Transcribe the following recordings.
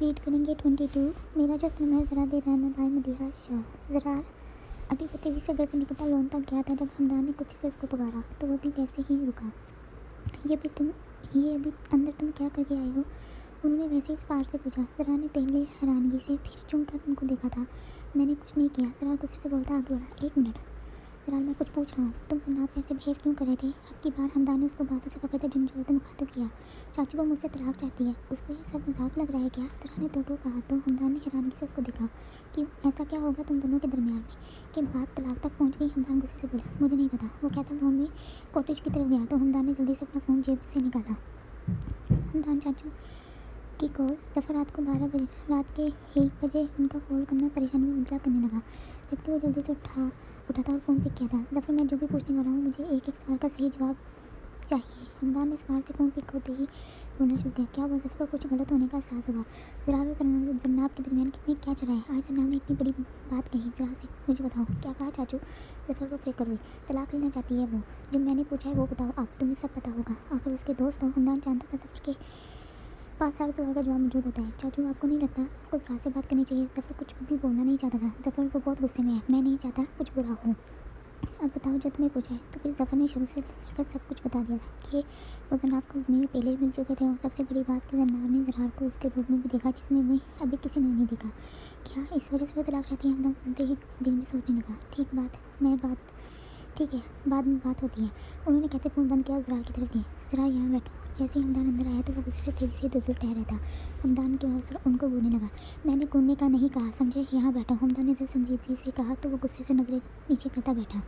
Read करेंगे 22। मेरा जो समय ज़रा दे रहा है मैं भाई मदीहा शाह। ज़रार अभी वो तेज़ी से घर से निकलता लोन तक गया था जब हमदान ने कुछ से उसको पुकारा तो वो भी वैसे ही रुका। ये अभी अंदर तुम क्या करके आए हो? उन्होंने वैसे ही इस पार से पूछा। ज़रा ने पहले हैरानगी से फिर चुन कर उनको देखा था। मैंने कुछ नहीं किया। ज़रा गुस्से से बोलता आगे बढ़ा। 1 मिनट ज़रा, मैं कुछ पूछ रहा हूँ, तुम जनाब से ऐसे बिहेव क्यों कर रहे थे? अब की बार हमदान ने उसको बातों से पकड़ते झंझोड़ से मुखातिब किया। चाचू वो मुझसे तलाक चाहती है, उसको ये सब मजाक लग रहा है क्या? ज़रा ने तो कहा तो हमदान ने हैरानगी से उसको देखा। कि ऐसा क्या होगा तुम दोनों के दरमियान में कि बात तलाक तक पहुँच गई? हमदान गुस्से से बोला, मुझे नहीं पता। वो कहता लोन में कॉटेज की तरफ गया तो हमदान ने जल्दी से अपना फ़ोन जेब से निकाला। हमदान चाचू की कॉल। ज़फ़र रात के 1 बजे उनका कॉल करना परेशानी में मुबतला करने लगा, जबकि वो जल्दी से उठा था और फ़ोन पिक किया था। ज़फ़र, मैं जो भी पूछने वाला हूँ मुझे एक सवाल का सही जवाब चाहिए। हमदान ने इस बार से फ़ोन पिक होते ही बोलना शुरू किया। क्या हुआ? ज़फ़र को कुछ गलत होने का एहसास हुआ। ज़रार और जन्नाब के दरमियान में क्या चल रहा है? आज जन्नाब ने इतनी बड़ी बात कही। ज़रा से मुझे बताओ क्या कहा चाचू? ज़फ़र को फिक्र हुई। तलाक लेना चाहती है वो। जो मैंने पूछा है वो बताओ। अब तुम्हें सब पता होगा। आखिर उसके दोस्त हो। हमदान जानता था ज़फ़र के पास हर सवाल का जवाब मौजूद होता है। चाचू, आपको नहीं लगता आपको ज़रा से बात करनी चाहिए? ज़फ़र कुछ भी बोलना नहीं चाहता था। ज़फ़र वो बहुत गुस्से में है। मैं नहीं चाहता कुछ बुरा हो। अब बताओ जो तुम्हें पूछा है। तो फिर ज़फ़र ने शुरू से लेकर सब कुछ बता दिया था कि वो जनाब को ज़मीन में पहले ही मिल चुके थे और सबसे बड़ी बात कि जनाब ने ज़रार को उसके रूप में भी देखा जिसमें वही अभी किसी ने नहीं देखा। क्या इस वजह से वो तलाक चाहती है? हमदान सुनते ही दिल में सोचने लगा। ठीक है, बाद में बात होती है। उन्होंने कहते फ़ोन बंद किया और ज़रार की तरफ गए। ज़रार यहाँ बैठो। जैसे ही हमदान अंदर आया तो वो गुस्से से तेज़ी से दूर ठहरा था। हमदान के अवसर उनको घूरने लगा। मैंने घूरने का नहीं कहा, समझे? यहाँ बैठो। हमदान ने जब संजीदगी से कहा तो वो गुस्से से नज़रें नीचे करता बैठा।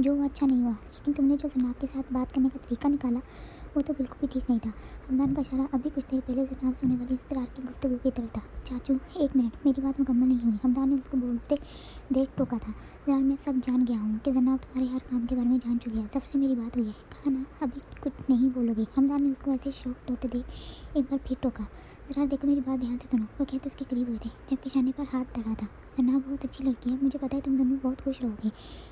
जो अच्छा नहीं हुआ, लेकिन तुमने जो जनाब के साथ बात करने का तरीका निकाला वो तो बिल्कुल भी ठीक नहीं था। हमदान का इशारा अभी कुछ देर पहले जनाब से होने वाली ज़रार की गुफ्तगू की तरफ था। चाचू 1 मिनट, मेरी बात मुकम्मल नहीं हुई। हमदान ने उसको बोलते देख टोका था। ज़रार, मैं सब जान गया हूँ कि जनाब तुम्हारे हर काम के बारे में जान चुकी है। सबसे मेरी बात हुई है, कहा ना अभी कुछ नहीं बोलोगे। हमदान ने उसको ऐसे शौक होते देख एक बार फिर टोका। ज़रार देखो, मेरी बात ध्यान से सुनो। वो कहते उसके करीब हुए थे जबकि शाने पर हाथ धरा था। जनाब बहुत अच्छी लड़की है, मुझे पता है तुम दोनों बहुत खुश रहोगे।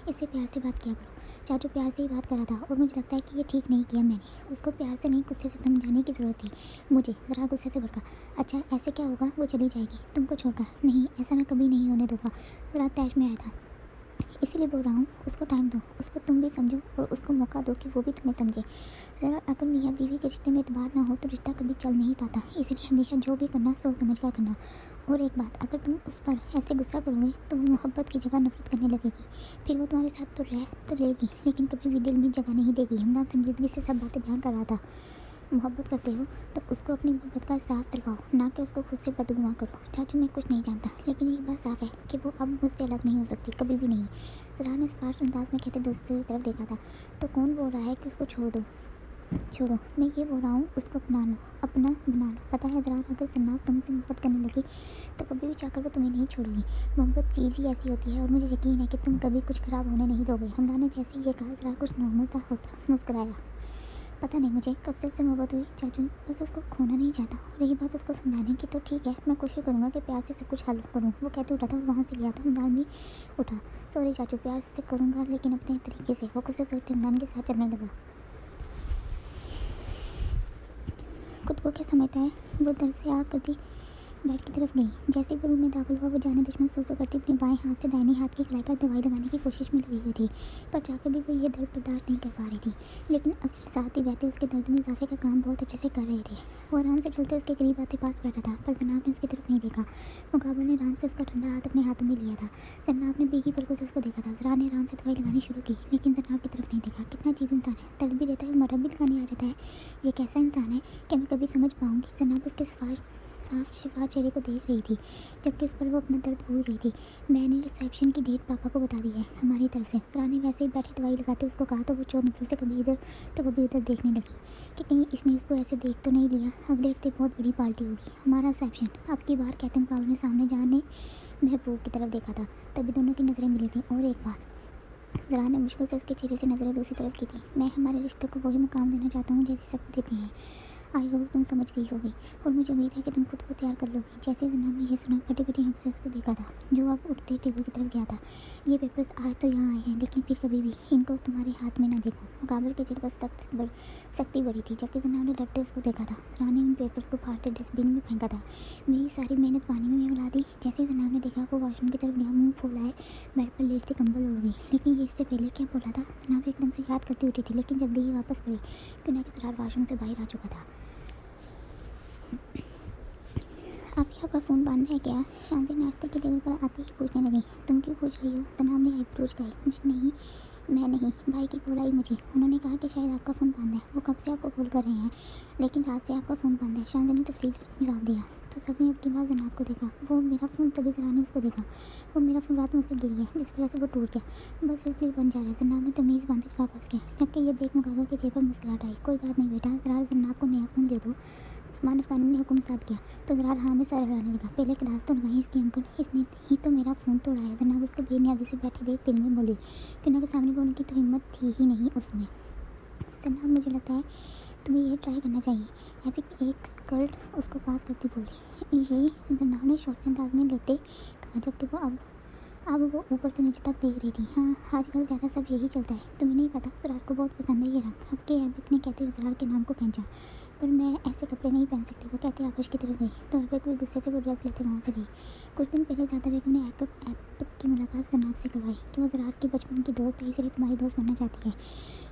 इससे प्यार से बात किया करो। चाचू प्यार से ही बात कर रहा था और मुझे लगता है कि ये ठीक नहीं किया मैंने। उसको प्यार से नहीं गुस्से से समझाने की ज़रूरत थी मुझे। ज़रा गुस्से से भड़का। अच्छा ऐसे क्या होगा? वो चली जाएगी तुमको छोड़कर? नहीं, ऐसा मैं कभी नहीं होने दूंगा। ज़रा तैश में आया था, इसीलिए बोल रहा हूँ उसको टाइम दो, उसको तुम भी समझो और उसको मौका दो कि वो भी तुम्हें समझे। ज़रा अगर मियाँ बीवी के रिश्ते में एतबार ना हो तो रिश्ता कभी चल नहीं पाता। इसलिए हमेशा जो भी करना सोच समझ कर करना। और एक बात, अगर तुम उस पर ऐसे गुस्सा करोगे तो वो मोहब्बत की जगह नफरत करने लगेगी। फिर वो तुम्हारे साथ तो लेगी लेकिन कभी भी दिल में जगह नहीं देगी। हमदान संजीदगी से सब बातें बयान कर रहा था। मोहब्बत करते हो तो उसको अपनी मोहब्बत का एहसास दिलवाओ, ना कि उसको खुद से बदगुमा करो। चाचू मैं कुछ नहीं जानता, लेकिन एक बात साफ है कि वो अब मुझसे अलग नहीं हो सकती, कभी भी नहीं। ज़रा ने स्पष्ट अंदाज में कहते दूसरी तरफ देखा था। तो कौन बोल रहा है कि उसको छोड़ो? मैं ये बोल रहा हूँ उसको अपना बना लो। पता है ज़रा, अगर जनाब तुमसे मोहब्बत करने लगी तो कभी भी चाहकर वो तुम्हें नहीं छोड़ेगी। मोहब्बत चीज़ ही ऐसी होती है और मुझे यकीन है कि तुम कभी कुछ ख़राब होने नहीं दोगे। हमदान ने जैसे ही ये कहा ज़रा कुछ नॉर्मल सा होता मुस्कुराया। पता नहीं मुझे कब से उससे मोहब्बत हुई चाचू, बस उसको खोना नहीं चाहता। और रही बात उसको समझाने की तो ठीक है, मैं कोशिश करूँगा कि प्यार से सब कुछ हल करूँ। वो कहते उठा था और वहाँ से गया था। हमदान भी उठा। सॉरी चाचू, प्यार से करूँगा लेकिन अपने तरीके से। वो कुछ से सोचते हमदान के साथ चलने लगा। खुद को क्या समझता है? वो दर से आग करती बेड की तरफ गई। जैसे वो रूम में दाखिल हुआ वो जाने दुश्मन सो करती अपने बाएं हाथ से दाहिने हाथ की कलाई पर दवाई लगाने की कोशिश में लगी हुई थी, पर चाहकर भी वो ये दर्द बर्दाश्त नहीं कर पा रही थी। लेकिन अब साथ ही बहते उसके दर्द में इजाफे का काम बहुत अच्छे से कर रहे थे। वो आराम से चलते उसके करीब आते पास बैठा था, पर जनाब ने उसकी तरफ नहीं देखा। मुकाबल ने आराम से उसका ठंडा हाथ अपने हाथों में लिया था। जनाब ने बेगी पलकों से उसको देखा था। ज़रा ने आराम से दवाई लगानी शुरू की, लेकिन जनाब की तरफ नहीं देखा। कितना अजीब इंसान है, दर्द भी देता है, मरहम भी लगाने आ जाता है। ये कैसा इंसान है कि मैं कभी समझ पाऊँगी? जनाब उसके साफ शिफा चेहरे को देख रही थी, जबकि उस पर वो अपना दर्द भूल गई थी। मैंने रिसेप्शन की डेट पापा को बता दी है हमारी तरफ से। ज़रा ने वैसे ही बैठी दवाई लगाते उसको कहा तो वो चोर नजरों से कभी इधर तो कभी उधर देखने लगी कि कहीं इसने उसको ऐसे देख तो नहीं लिया। अगले हफ्ते बहुत बड़ी पार्टी होगी, हमारा रिसेप्शन। अब की बार कहते मुकाबले ने सामने जाने महबूब की तरफ देखा था, तभी दोनों की नज़रें मिली थी। और एक बात, ज़रा ने मुश्किल से उसके चेहरे से नज़रें दूसरी तरफ की थी। मैं हमारे रिश्तों को वही मुकाम देना चाहता हूँ जैसे सब देते हैं। आई होप तुम समझ गई होगी और मुझे उम्मीद है कि तुम खुद को तैयार कर लोगी। जैसे जनाब ने यह सुना फटी फटी आंखों से उसको देखा था जो अब उठते टेबल की तरफ गया था। ये पेपर्स आज तो यहाँ आए हैं लेकिन फिर कभी भी इनको तुम्हारे हाथ में ना देखो। मुकाबले के चेहरे पर सख्ती बड़ी थी जबकि जनाब ने डरते उसको देखा था। रानी उन पेपर्स को फाड़ डस्टबिन में फेंका था। मेरी सारी मेहनत पानी में मिला दी। जैसे जनाब ने देखा वो वॉशरूम की तरफ गया, मुँह फुलाए बेड पर लेटते कंबल ओढ़ गई। लेकिन ये इससे पहले क्या बोला था जनाब एकदम से याद करती उठी थी लेकिन जल्दी ही वापस पड़ी क्यों ना कि जरार वॉशरूम से बाहर आ चुका था। अभी आपका फ़ोन बंद है क्या? शांति नाश्ते के टेबल पर आते ही पूछने लगी। तुम क्यों पूछ रही हो? जनाब ने आईब्रोज गाई। मैं नहीं, भाई की कॉल आई मुझे। उन्होंने कहा कि शायद आपका फ़ोन बंद है। वो कब से आपको कॉल कर रहे हैं लेकिन रात से आपका फ़ोन बंद है। शांति ने तफसील जवाब दिया तो सबने अब की बार जनाब को देखा। वो मेरा फ़ोन तभी जरा ने उसको देखा। वो मेरा फ़ोन रात मुझसे गिर गया जिस वजह से वो टूट गया, बस इसलिए बन जा रहा है। जनाब ने तमीज़ बांध के वापस किया जबकि ये देख मुकाबले के चेहरे पर मुस्कुराहट आई। कोई बात नहीं बेटा, जरा जनाब को नया फ़ोन दे दो। उस्मान अफगानी ने हुक्म साध किया तो जरार हाँ में सर हिलाने लगा। पहले क्लास तो लगाई इसकी अंकल, इसने ही तो मेरा फ़ोन तोड़ा है। जनाब उसके बेनियादी से बैठे देख दिल में बोली क्योंकि के सामने बोलने की तो हिम्मत थी ही नहीं उसमें। जनाब मुझे लगता है तुम्हें यह ट्राई करना चाहिए। एपिक एक स्कर्ट उसको पास करती बोली। ये जनाब ने शॉर्ट से अंदाज में लेते कहा जबकि वो अब वो ऊपर से नीचे तक देख रही थी। हाँ, आजकल ज़्यादा सब यही चलता है। तुम्हें नहीं पता जरार को बहुत पसंद है ये रंग। अब के एपिक ने कहते जरार के नाम को खींचा पर मैं ऐसे कपड़े नहीं पहन सकती। वो कहते आकाश की तरफ गई तो एपिक भी गुस्से से वो ड्रेस लेते वहाँ से गई। कुछ दिन पहले ज़्यादा बेगम ने एपिक की मुलाकात जनाब से करवाई कि वो जरार की बचपन की दोस्त है, इसलिए तुम्हारी दोस्त बनना चाहती है।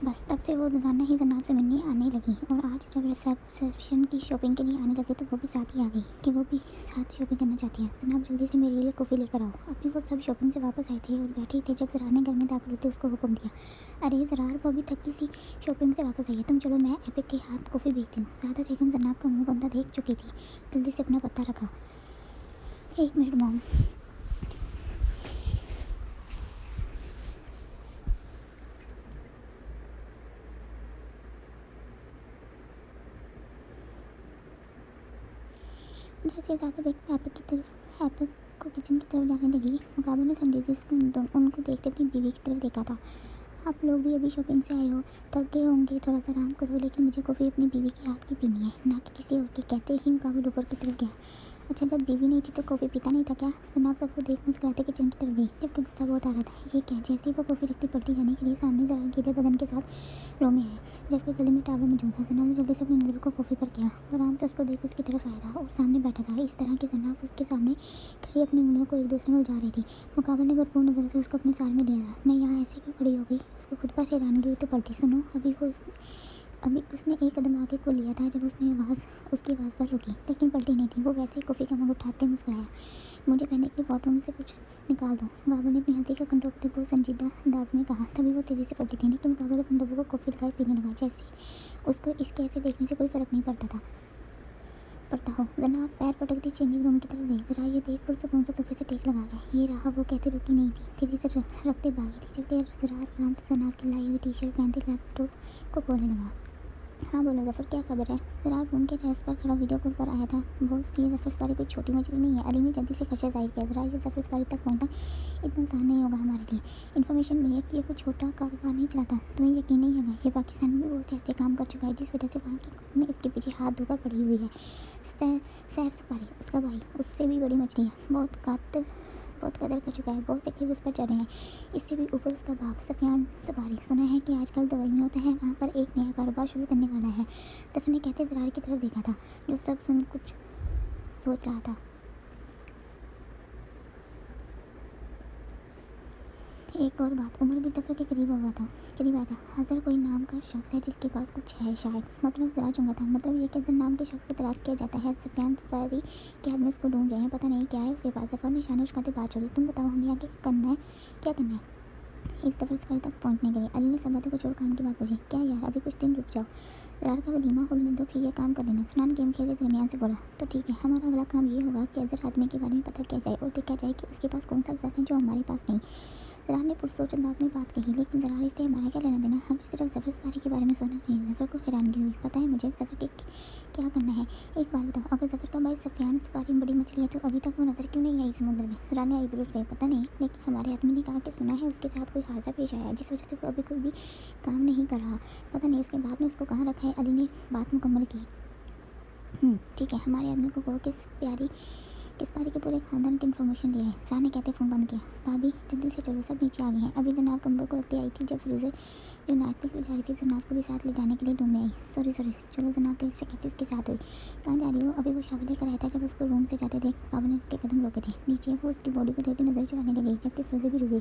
बस तब से वो रोज़ाना ही जनाब से मिलने आने लगी और आज जब रिसेप्शन की शॉपिंग के लिए आने लगे तो वो भी साथ ही आ गई कि वो भी साथ शॉपिंग करना चाहती है। जनाब जल्दी से मेरे लिए कॉफ़ी लेकर आओ। अभी वो सब शॉपिंग से वापस आए थे और बैठे थे जब जरार ने घर में दाखिल होते उसको हुक्म दिया। अरे जरार, वो अभी थकी सी शॉपिंग से वापस आई है, तुम चलो, मैं एपिक के हाथ कॉफ़ी भेजती हूँ। ज़्यादा बेगम जनाब का मुँह बंदा देख चुकी थी, जल्दी से अपना पत्ता रखा। 1 मिनट मॉम। जैसे ज़्यादा बेगम एपिक को किचन की तरफ जाने लगी, मुकाबले ने संजीदा से उनको देखते अपनी बीवी की तरफ देखा था। आप लोग भी अभी शॉपिंग से आए हो, थक गए होंगे, थोड़ा सा आराम करो, लेकिन मुझे कॉफ़ी अपनी बीवी के हाथ की पीनी है, ना कि किसी और की। कहते ही मुकाबले ऊपर की तरफ गया। अच्छा, जब बीवी नहीं थी तो कॉफ़ी पीता नहीं था क्या? जनाब सबको देख मुस्कुराते किचन की तरफ गई जबकि गुस्सा बहुत आ रहा था। ये क्या? जैसे ही वो कॉफ़ी रखती पलटी जाने के लिए सामने जरा गीले बदन के साथ रो में आया जबकि गले में टावल मौजूद था। जनाब ने जल्दी से अपनी नज़रों को कॉफ़ी पर किया। वो आराम से उसको देख उसकी तरफ आया था और सामने बैठा था। इस तरह की जनाब उसके सामने खड़ी अपनी उंगलियों को एक दूसरे में उलझा रही थी। मुकाबले ने भरपूर नज़र से उसको अपने सार में लिया था। मैं यहाँ ऐसे क्यों खड़ी हो गई? उसको खुद पर हैरानगी हुई तो पलटी। सुनो, अभी उसने एक कदम आगे को लिया था जब उसकी आवाज़ पर रुकी लेकिन पलटी नहीं थी। वो वैसे ही कॉफ़ी का मग उठाते मुस्कुराया। मुझे पहनने के लिए वॉटरूम से कुछ निकाल दो। मुकाबले ने अपनी हंसी का कंट्रोल करते हुए संजीदा अंदाज में कहा। तभी वो तेज़ी से पलटी थी लेकिन मुकाबले अपने डब्बों को कॉफ़ी लगाए पीने लगा जैसे उसको इसके ऐसे देखने से कोई फ़र्क नहीं पड़ता हो। जनाब पैर पटकती चेंजिंग रूम की तरफ गई। जरा ये देख पुरसकून से सोफे से टेक लगा गया। ये रहा, वो कहते रुकी नहीं थी, तेज़ी से रखते भागी थी जबकि जरा आराम से जनाब की लाई हुई टी-शर्ट पहनते लैपटॉप को खोलने लगा। हाँ बोलो जफ़र, क्या खबर है? जरा रूम के टेरेस पर खड़ा वीडियो कॉल पर आया था। बॉस, ये जफ़र सवारी कोई छोटी मछली नहीं है। अली ने जल्दी से खर्चा जाहिर किया। जरा ये जफ़र सवारी तक पहुँचना इतना आसान नहीं होगा हमारे लिए। इन्फॉर्मेशन मिली है कि ये कोई छोटा कारोबार नहीं चलाता। तुम्हें यकीन नहीं होगा, ये पाकिस्तान में भी बहुत से ऐसे काम कर चुका है जिस वजह से वहाँ की कंपनी इसके पीछे हाथ धोकर पड़ी हुई है। सैफ सफारी उसका भाई, उससे भी बड़ी मछली है, बहुत कदर कर चुका है। बहुत से केस उस पर चढ़े हैं। इससे भी ऊपर उसका बाप सफियान सफारी। सुना है कि आजकल दवाइयाँ होता है, वहाँ पर एक नया कारोबार शुरू करने वाला है। दफन ने कहते जरार की तरफ देखा था जो सब सुन कुछ सोच रहा था। एक और बात, उमर भी जफ़र के करीब आया था। हज़र कोई नाम का शख्स है जिसके पास कुछ है शायद। मतलब ज़रा चुंगा था। मतलब ये कि नाम के शख्स को तलाश किया जाता है। सफियान सफारी के आदमी उसको ढूंढ रहे हैं, पता नहीं क्या है उसके पास। जफ़र ने शान उछाते बात छोड़ी। तुम बताओ, हमें आगे करना है, क्या करना है इस सफ़र तक पहुँचने के लिए? अली ने सब बातें को छोड़ काम की बात पूछी। क्या यार, अभी कुछ दिन रुक जाओ, जरार का वलीमा होने दो, फिर ये काम कर लेना। सुनान गेम खेलते दरमियान से बोला। तो ठीक है, हमारा अगला काम ये होगा कि अज़र आदमी के बारे में पता किया जाए और देखा जाए कि उसके पास कौन सा अज़र है जो हमारे पास नहीं। ज़रा ने पुरसोच अंदाज में बात कही, लेकिन ज़रा इससे हमारा क्या लेना देना? हमें सिर्फ ज़फ़र सफारी के बारे में सुनना नहीं। ज़फ़र को हैरानगी हुई। पता है मुझे ज़फ़र के क्या करना है? एक बात बताओ, अगर ज़फ़र का भाई सफियान सफारी में बड़ी मछली है तो अभी तक वो नज़र क्यों नहीं आई समुद्र में? ज़रा ने आई बुरुश गई। पता नहीं, लेकिन हमारे आदमी ने कहा कि सुना है उसके साथ कोई हादसा पेश आया जिस वजह से वो अभी कोई भी काम नहीं कर रहा। पता नहीं उसके बाप ने उसको कहाँ रखा है। अली ने बात मुकम्मल की। ठीक है, हमारे आदमी को कहो किस पारी के पूरे खानदान की इन्फॉर्मेशन लिया है। ज़रा ने कहते फ़ोन बंद किया। भाभी जल्दी से चलो, सब नीचे आ गए हैं। अभी जनाब कंबल को रखते आई थी जब फ्रीज़र जो नाश्ते के लिए जा रही थी जनाब को भी साथ ले जाने के लिए रूम में आई। सॉरी चलो जनाब, तेज़ से कहती उसके साथ हुई। कहाँ जा रही हो? अभी वो शावर लेकर आया था। जब उसको रूम से जाते देख काबा ने उसके कदम रोके थे। नीचे वो उसकी बॉडी को देखते नजर चलाने लगी, जबकि फ्रीज़र भी रुक गई।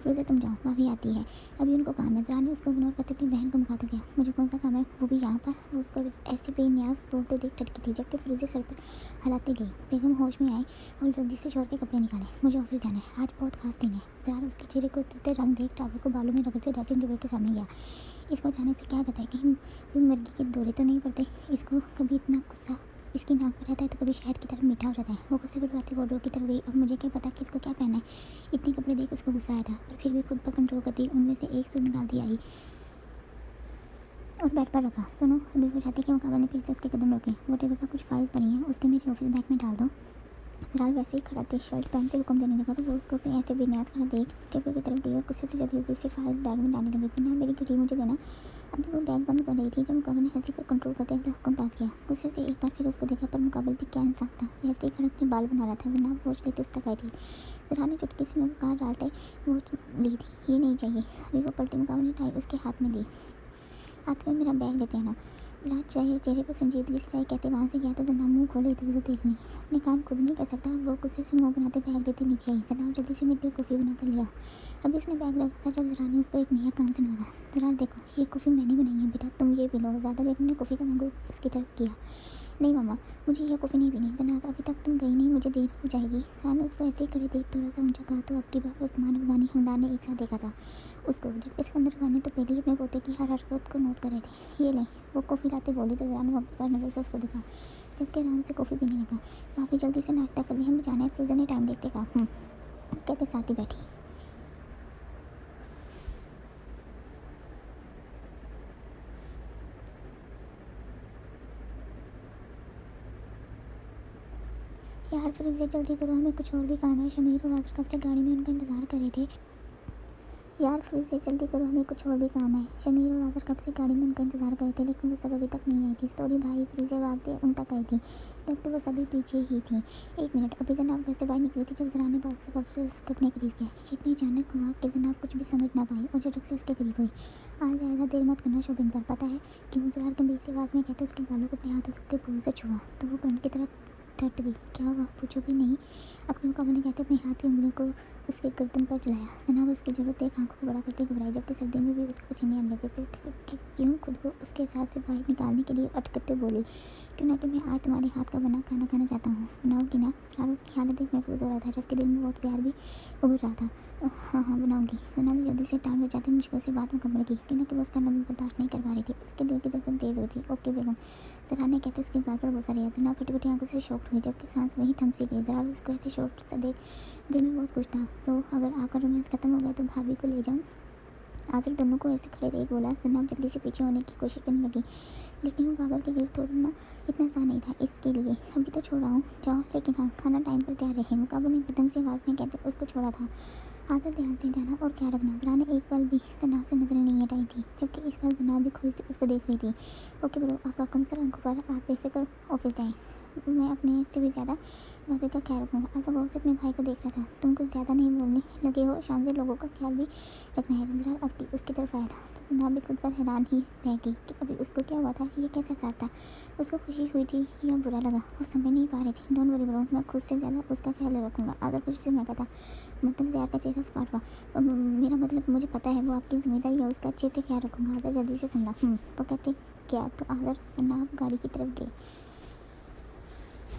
फ्रीज़र तुम जाओ, भाभी आती है, अभी उनको काम है। ज़रा ने उसको इग्नोर करते अपनी बहन को मुखातिब किया। मुझे कौन सा काम है, वो भी यहाँ पर? वो उसको ऐसे बेनियाज बोलते देख चटकी थी, जबकि फ्रीज़र सर पर हिलाती गई। बेगम होश में आई और जल्दी से शोर के कपड़े निकाले। मुझे ऑफिस जाना है, आज बहुत खास दिन है। ज़रा उसके चेहरे को उतरते रंग देख टावल को बालों में रगड़ते ड्रेसिंग टेबल के सामने गया। इसको अचानक से क्या जाता है, कहीं मुर्गी के दौरे तो नहीं पड़ते? इसको कभी इतना गुस्सा इसकी नाक पर रहता है तो कभी शहद की तरफ मीठा हो जाता है। वो गुस्से गुड़वाती वार्डरोब की तरफ गई। अब मुझे क्या पता कि इसको क्या पहना है। इतने कपड़े देख उसको गुस्सा आया था, पर फिर भी खुद पर कंट्रोल करती उनमें से एक सूट निकाल दी आई और बेड पर रखा। सुनो, अभी वो चाहती कि मुकाबले ने फिर से उसके कदम रोके। वो टेबल पर कुछ फाइल्स पड़ी हैं, उसके मेरे ऑफिस बैग में डाल दो। फिलहाल वैसे ही खड़ा टी शर्ट पहनते हुक्म देने लगा तो वो उसको अपने ऐसे बेनियाज खड़ा देख टेबल की तरफ गई और गुस्से से जल्दी से फाइल्स बैग में डालने लगी। ना मेरी घड़ी मुझे देना। अभी वो बैग बंद कर रही थी जब मुकाबले ने हंसी को कंट्रोल करते हुए हुक्म पास किया। गुस्से से एक बार फिर उसको देखा, पर मुकाबल भी क्या इंसाफ था, वैसे ही खड़ा अपने बाल बना रहा था। जनाब वॉच लेते उस तक आई थी। ज़रा ने चुटकी से नमकार डालते वॉच ली थी। ये नहीं चाहिए। अभी वो पलटी मुकाबले ने टाई उसके हाथ में दी। हाथ में मेरा बैग लेते हैं ना। रात चाहिए चेहरे पर संजीदगी से कहते वहाँ से गया तो जनाब मुँह खोले इधर उधर देखने। अपने काम खुद नहीं कर सकता। वो गुस्से से मुँह बनाते बैग लेते नीचे आई। जनाब जल्दी से मेरे लिए कॉफ़ी बना कर लिया। अभी उसने बैग रखा जब ज़रा ने उसको एक नया काम सुनाया। ज़रा देखो, ये कॉफ़ी मैंने बनाई है बेटा, तुम ये पी लो। ज़्यादा बेगम ने कॉफ़ी का मंगू उसकी तरफ किया। नहीं मामा, मुझे यह कॉफ़ी नहीं पीनी। जनाब अभी तक तुम गई नहीं, मुझे देर हो जाएगी। रानी उसको ऐसे ही खड़े देख थोड़ा सा ऊंचा कहा तो अब की बार उस्मान अफगानी हमदार ने एक साथ देखा था उसको, जबकि सिकंदर अफगान ने तो पहले ही अपने पोते की हर हरकत को नोट कर रहे थे। ये ले, वो कॉफ़ी लाते बोली तो रानी वापस पर नजर से उसको देखा, जबकि आराम से कॉफ़ी पीने लगा। भाभी जल्दी से नाश्ता कर ले, हमें जाना है। फ्रीजर ने टाइम देखते कहा। कहते साथ ही बैठी। यार फ्रीजर जल्दी करो, हमें कुछ और भी काम है। शमीर और आदर कब से गाड़ी में उनका इंतज़ार कर रहे थे। यार फ्रीजर जल्दी करो, हमें कुछ और भी काम है। शमीर और आदर कब से गाड़ी में उनका इंतज़ार कर रहे थे, लेकिन वो सब अभी तक नहीं आई थी। सॉरी भाई, फ्रीजर भागते उन तक आई थी, जबकि वो सभी पीछे ही थी। एक मिनट, अभी जनाब घर से बाहर निकली थी जब ज़रा ने वापस उसके अपने करीब किया। इतनी अचानक हुआ कि जनाब कुछ भी समझ ना पाई और झटक से उसके करीब हुई। आज ज़्यादा देर मत करना शोबिन पर, पता है कि वो ज़रा गंभीर सी आवाज़ में कहते उसके गालों को अपने हाथों के पूरे से छुआ तो वो कर्ण की तरफ डट गई। क्या हुआ, पूछो भी नहीं। अपने मुकाबले ने कहते अपने हाथ की उंगलियों को उसके गर्दन पर चलाया। जनाब उसकी जरूरत देख आंखों को बड़ा करते घबराई, जबकि सर्दी में भी उसके पसीने आने लगे। क्यों खुद को उसके साथ से बाहर निकालने के लिए अटकते बोली, क्यों ना कि मैं आज तुम्हारे हाथ का बना खाना खाना चाहता हूँ, बनाओगी ना? सारा उसकी हालत देख महफूज हो रहा था, जबकि दिल में बहुत प्यार भी उभर रहा था। हाँ बनाऊंगी। जनाब जल्दी से टाइम बचाते मुश्किल से बात मुकम्मल की, क्यों ना कि वो उसका नमी बर्दाश्त नहीं कर पा रही थी। उसके दिल की धड़कन तेज होती। ओके बेगम। ज़रा ने कहते उसके गाल पर बोसा लिया। जनाब फटी फटी आंखों से शॉक्ड हुई, जबकि सांस वहीं थम सी गई। ज़रा उसको ऐसे शॉक्ड सा देख दिल में बहुत कुछ था। रो, अगर आपका रोमांस खत्म हो गया तो भाभी को ले जाऊँ? आसिफ दोनों को ऐसे खड़े देख बोला। जनाब जल्दी से पीछे होने की कोशिश करने लगी, लेकिन वो काबर के गिरफ्त तोड़ना इतना आसान नहीं था इसके लिए। अभी तो छोड़ा हूँ, जाओ, लेकिन हाँ खाना टाइम पर तैयार रहे। मुकाबले ने एकदम से आवाज़ में कहते उसको छोड़ा था। आदर ध्यान से जाना और क्या रखना। ज़रा ने एक पल भी जनाब से नजरें नहीं हटाई थी, जबकि इस बार जनाब भी खुद से उसको देख रही थी। ओके ब्रो, आपका कम सर आंखों पर, आप बेफिक्र ऑफिस जाएँ। मैं अपने से भी ज़्यादा भाभी का ख्याल रखूँगा। ऐसा बहुत से अपने भाई को देख रहा था। तुम कुछ ज़्यादा नहीं बोलने लगे हो, शान से लोगों का ख्याल भी रखना है। रंजराल अब भी उसकी तरफ आया था तो जनाब भी खुद पर हैरान ही रह गई कि अभी उसको क्या हुआ था, ये कैसा एहसास था। उसको खुशी हुई थी या बुरा लगा, वो समझ नहीं पा रही थी। डोंट वरी ब्रो, मैं खुद से ज़्यादा उसका ख्याल रखूँगा। आदर खुशी से मैं पता मतलब ज़्यादा का चेहरा स्पॉट हुआ। मेरा मतलब मुझे पता है वो आपकी जिम्मेदारी है, उसका अच्छे से ख्याल रखूँगा। आदर जल्दी से समझा। वो कहते क्या तो आदर जनाब गाड़ी की तरफ गए।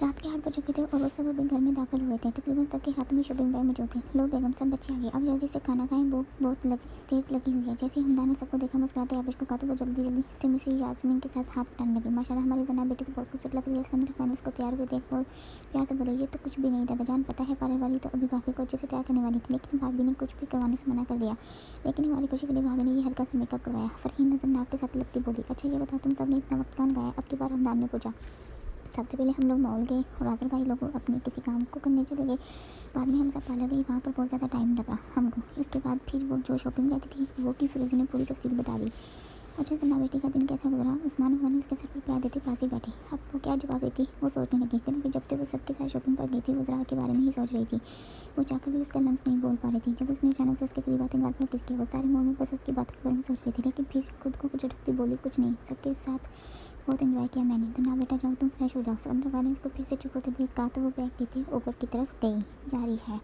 रात के 8 बज चुके थे और वो सब अभी घर में दाखिल हुए थे। तकरीबन सबके हाथों में शॉपिंग बैग मौजूद थे। लो बेगम, सब बच्चे आ गए, अब जल्दी से खाना खाएं, भूख बहुत तेज़ लगी हुई है। जैसे ही हमदा ने सबको देखा, मुस्कुराते आबिश को कहा तो वो जल्दी से मिसेस यास्मीन के साथ हाथ बटाने लगी। माशाल्लाह, हमारी जनाब बेटी तो बहुत खूबसूरत लग रही है। इसके अंदर खाने इसको तैयार हुए देख बहुत प्यार से बोले, ये तो कुछ भी नहीं दादा जान, पता है पार्लर वाली तो अभी भाभी को अच्छे से तैयार करने वाली थी, लेकिन भाभी ने कुछ भी करवाने से मना कर दिया। लेकिन हमारी खुशी के लिए भाभी ने ये हल्का सा मेकअप करवाया। फरहीन नजर नाव के साथ लगती बोली, अच्छा ये बताओ तुम सब ने इतना वक्त कहाँ गाया? अब की बार हमदान ने पूछा। सबसे पहले हम लोग मॉल गए और आज़र भाई लोग अपने किसी काम को करने चले गए। बाद में हम सब पार्लर गए, वहाँ पर बहुत ज़्यादा टाइम लगा हमको। इसके बाद फिर वो जो शॉपिंग रहती थी वो की फिरोज़ी ने पूरी तफसील बता दी। अच्छा सन्ना बेटी का दिन कैसा गुजरा? उस्मान खान उसके सर पर प्यार देती पास ही बैठी। अब वो क्या जवाब देती वो सोचने लगी, क्योंकि जब से वो सबके साथ शॉपिंग पर गई थी वो ज़रा के बारे में ही सोच रही थी। वो चाहकर भी उसका लफ्ज़ नहीं बोल पा रही थी। जब उसने अचानक से उसके करीब आते गाल पर किस किया, वो सारे मोड़ में बस उसकी बातों के बारे में सोच रही थी, लेकिन फिर खुद को कुछ अटकती बोली कुछ नहीं। सबके साथ बहुत एंजॉय किया मैंने। तो ना बेटा जाओ तुम फ्रेश हो जाओ। अंदर वाले उसको फिर से चुप होते देख कहा तो वो बैग लेते ऊपर की तरफ गई। जारी है।